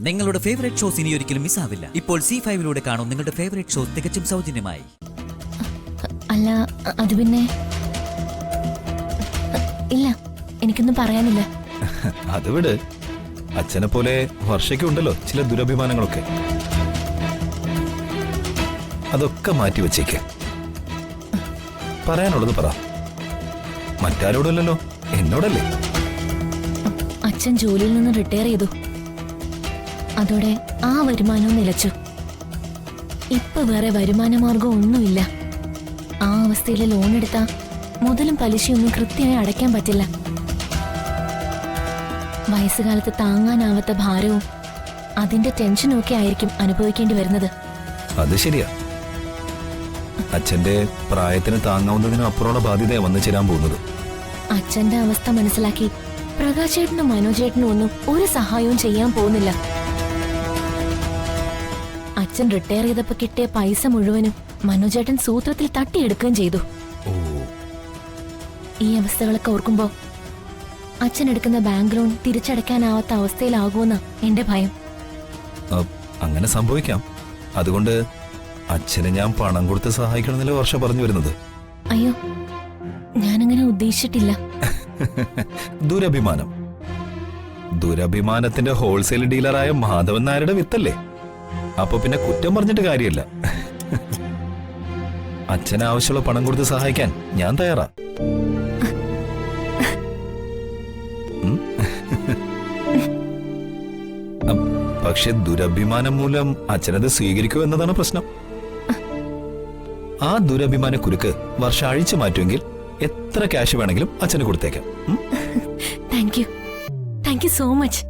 നിങ്ങളുടെ favourite shows ഇനി ഒരിക്കലും മിസ്സാവില്ല. ഇപ്പോൾ C5 കാണും നിങ്ങളുടെ ഫേവറേറ്റ് ഷോസ് തികച്ചും സൗജന്യമായി. അല്ല, അത് പിന്നെ ഇല്ല, എനിക്കൊന്നും പറയാനില്ല. അത് വിട്. അച്ഛനെ പോലെ വർഷയ്ക്കുണ്ടല്ലോ ചില ദുരഭിമാനങ്ങളൊക്കെ. അതൊക്കെ മാറ്റി വെച്ചേക്ക്. പറയാനുള്ളത് പറ. മറ്റാരോടല്ലോ, എന്നോടല്ലേ? അച്ഛൻ ജോലിയിൽ നിന്ന് റിട്ടയർ ചെയ്തു. അതോടെ ആ വരുമാനവും നിലച്ചു. ഇപ്പൊ വേറെ വരുമാന മാർഗം ഒന്നുമില്ല. ആ അവസ്ഥയിൽ ലോൺ എടുത്താ മുതലും പലിശയൊന്നും കൃത്യമായി അടയ്ക്കാൻ പറ്റില്ല. വയസ്സുകാലത്ത് താങ്ങാനാവാത്ത ഭാരവും അതിന്റെ ടെൻഷനും ഒക്കെ ആയിരിക്കും അനുഭവിക്കേണ്ടി വരുന്നത്. അത് ശരിയാ. അച്ഛന്റെ പ്രായത്തിന് താങ്ങാവുന്നതിനും അപ്പുറമുള്ള ബാധ്യതയാണ് വന്നു ചേരാൻ പോകുന്നത്. അച്ഛന്റെ അവസ്ഥ മനസ്സിലാക്കി പ്രകാശേട്ടനും മനോജേട്ടനും ഒന്നും ഒരു സഹായവും ചെയ്യാൻ പോകുന്നില്ല. അച്ഛൻ റിട്ടയർ ചെയ്തപ്പോ കിട്ടിയ പൈസ മുഴുവനും മനോജേട്ടൻ സൂത്രത്തിൽ തട്ടിയെടുക്കുകയും ചെയ്തു. ഈ അവസ്ഥകളൊക്കെ ഓർക്കുമ്പോ അച്ഛൻ എടുക്കുന്ന ബാങ്ക് ലോൺ തിരിച്ചടയ്ക്കാനാവാത്ത അവസ്ഥയിലാകുമെന്ന എന്റെ ഭയം. അങ്ങനെ സംഭവിക്കാം. അതുകൊണ്ട് അച്ഛന് ഞാൻ പണം കൊടുത്ത് സഹായിക്കണമെന്നല്ലേ വർഷ പറഞ്ഞു വരുന്നത്? അയ്യോ, ഞാനങ്ങനെ ഉദ്ദേശിച്ചിട്ടില്ല. ദുരഭിമാനം. ദുരഭിമാനത്തിന്റെ ഹോൾസെയിൽ ഡീലറായ മാധവൻ നായരുടെ വിത്തല്ലേ? അപ്പൊ പിന്നെ കുറ്റം പറഞ്ഞിട്ട് കാര്യമില്ല. അച്ഛന് ആവശ്യമുള്ള പണം കൊടുത്ത് സഹായിക്കാൻ ഞാൻ തയ്യാറാ. പക്ഷെ ദുരഭിമാനം മൂലം അച്ഛനത് സ്വീകരിക്കൂ എന്നതാണ് പ്രശ്നം. ആ ദുരഭിമാന കുരുക്ക് വർഷം അഴിച്ചു മാറ്റുമെങ്കിൽ എത്ര ക്യാഷ് വേണമെങ്കിലും അച്ഛന് കൊടുത്തേക്കാം. Thank you so much.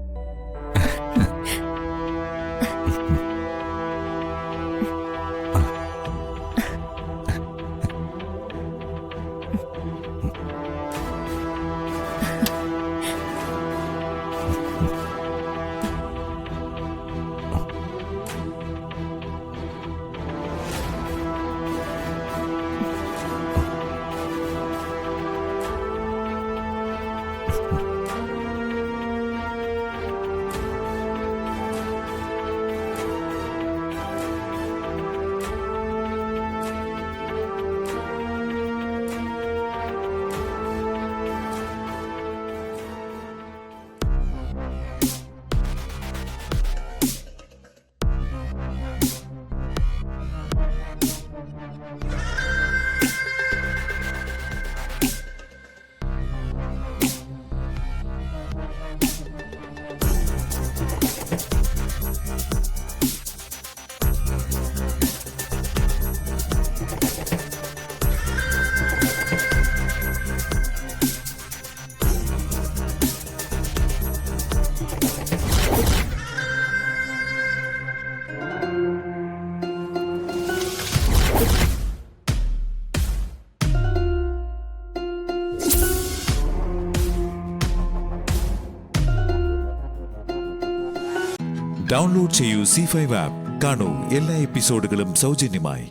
Download ചെയ്യൂ C5 ആപ്പ്. കാണൂ എല്ലാ എപ്പിസോഡുകളും സൗജന്യമായി.